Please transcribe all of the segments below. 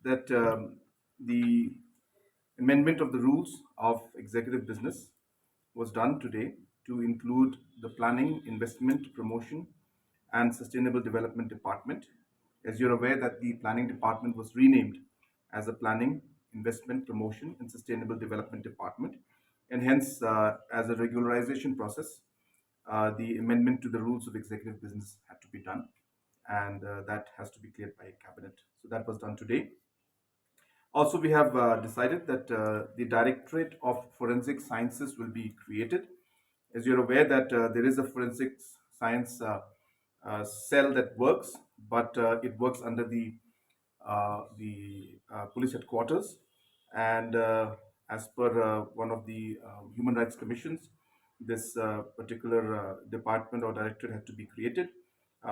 that the amendment of the rules of executive business was done today to include the planning, investment, promotion, and sustainable development department. As you're aware that the planning department was renamed as a planning, investment, promotion, and sustainable development department, and hence as a regularization process, the amendment to the rules of executive business had to be done, and that has to be cleared by cabinet. So that was done today. Also, we have decided that the Directorate of Forensic Sciences will be created. As you're aware that there is a forensic science cell that works, but it works under the police headquarters. And as per one of the human rights commissions, this particular department or directorate had to be created,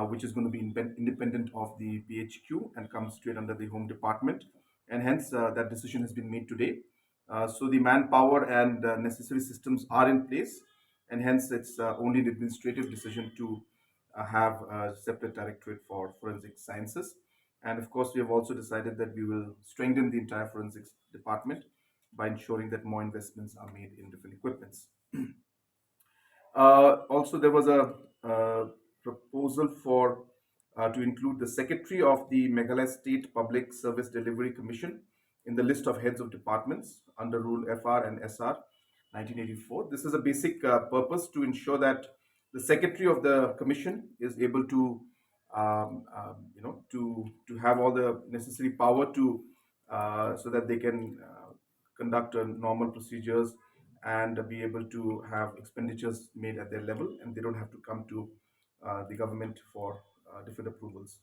which is going to be independent of the PHQ and comes straight under the Home Department. And hence, that decision has been made today. So the manpower and necessary systems are in place, and hence it's only an administrative decision to have a separate directorate for forensic sciences. And of course, we have also decided that we will strengthen the entire forensics department by ensuring that more investments are made in different equipments. Also, there was a proposal for to include the secretary of the Meghalaya State Public Service Delivery Commission in the list of heads of departments under Rule FR and SR 1984. This is a basic purpose to ensure that the secretary of the commission is able to, to have all the necessary power to, so that they can conduct normal procedures and be able to have expenditures made at their level, and they don't have to come to the government for different approvals.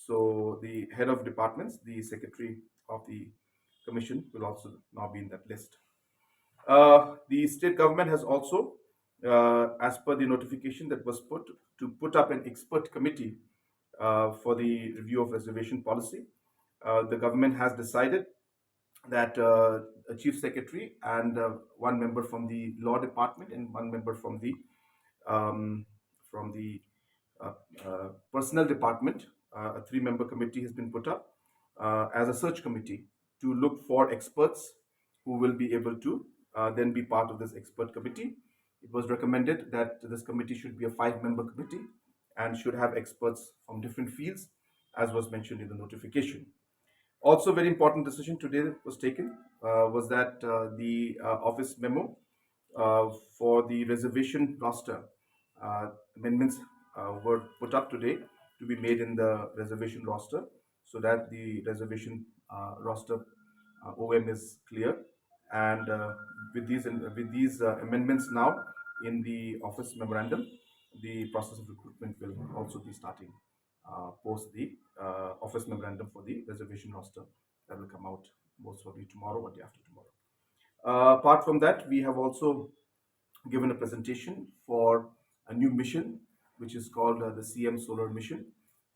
So the head of departments, the secretary of the commission, will also now be in that list. The state government has also, as per the notification that was put up an expert committee for the review of reservation policy. The government has decided that a chief secretary and one member from the law department and one member um, from the uh, personnel department, a three-member committee has been put up as a search committee to look for experts who will be able to then be part of this expert committee. It was recommended that this committee should be a five-member committee and should have experts from different fields, as was mentioned in the notification. Also, very important decision today was taken was that the office memo for the reservation roster amendments were put up today to be made in the reservation roster, so that the reservation roster OM is clear. And with these amendments now in the office memorandum, the process of recruitment will also be starting post the office memorandum for the reservation roster that will come out most probably tomorrow or day after tomorrow. Apart from that, we have also given a presentation for a new mission, which is called the CM Solar Mission,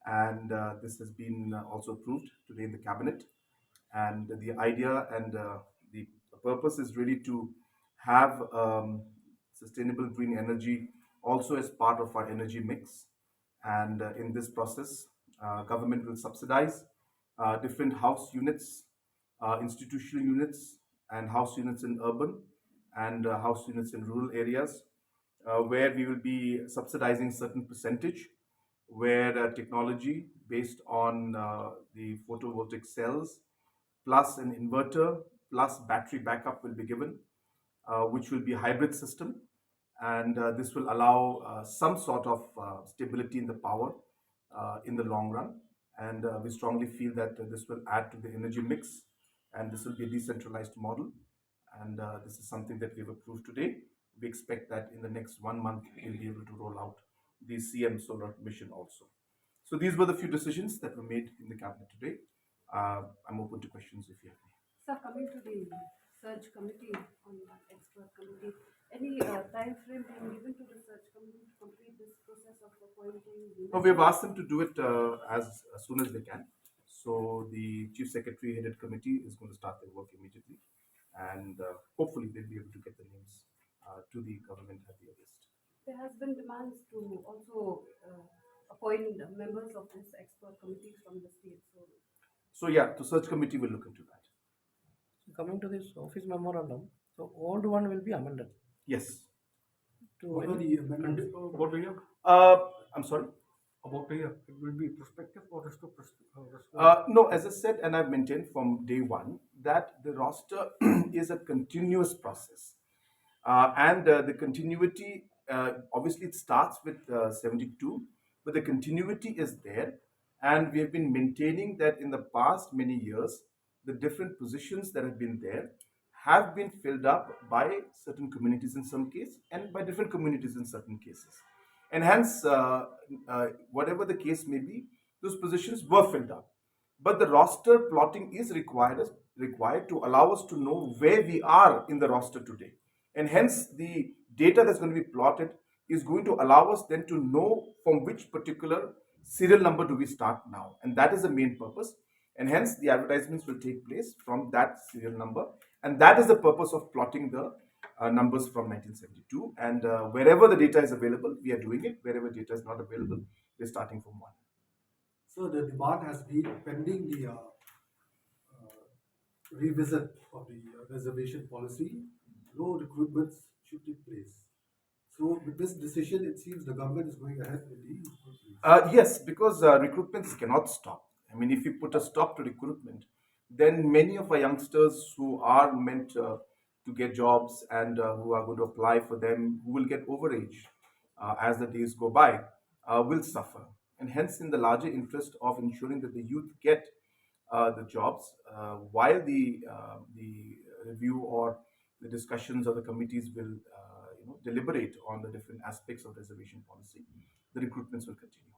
and this has been also approved today in the cabinet. And the idea and the purpose is really to have sustainable green energy also as part of our energy mix. And in this process, government will subsidize different house units, institutional units, and house units in urban and house units in rural areas, where we will be subsidizing certain percentage, where technology based on the photovoltaic cells plus an inverter plus battery backup will be given, which will be a hybrid system, and this will allow some sort of stability in the power in the long run. And we strongly feel that this will add to the energy mix, and this will be a decentralized model. And this is something that we've approved today. We expect that in the next 1 month we'll be able to roll out the CM solar mission also. So these were the few decisions that were made in the cabinet today. I'm open to questions if you have any. Sir, coming to the search committee on that expert committee, any time frame being given to the search committee to complete this process of appointing the No, we have members? asked them to do it as soon as they can. So the chief secretary headed committee is going to start their work immediately, and hopefully they'll be able to get the names to the government at the earliest. There has been demands to also appoint members of this expert committee from the state. So So yeah, the search committee will look into that. Coming to this office memorandum, so old one will be amended Yes. to What are any the amendments? About a year? I'm sorry. About a year. It will be prospective or No, as I said, and I've maintained from day one that the roster is a continuous process. And the continuity, obviously, it starts with 72, but the continuity is there. And we have been maintaining that in the past many years, the different positions that have been there have been filled up by certain communities in some case and by different communities in certain cases. And hence, whatever the case may be, those positions were filled up. But the roster plotting is required to allow us to know where we are in the roster today. And hence, the data that's going to be plotted is going to allow us then to know from which particular serial number do we start now. And that is the main purpose. And hence, the advertisements will take place from that serial number. And that is the purpose of plotting the numbers from 1972. And wherever the data is available, we are doing it. Wherever data is not available, we're starting from one. So the demand has been pending the revisit of the reservation policy. No recruitments should take place. So with this decision, it seems the government is going ahead with the recruitments. Yes, because recruitments cannot stop. I mean, if you put a stop to recruitment, then many of our youngsters who are meant to get jobs and who are going to apply for them, who will get overage as the days go by, will suffer. And hence, in the larger interest of ensuring that the youth get the jobs, while the review or the discussions of the committees will deliberate on the different aspects of reservation policy, the recruitments will continue.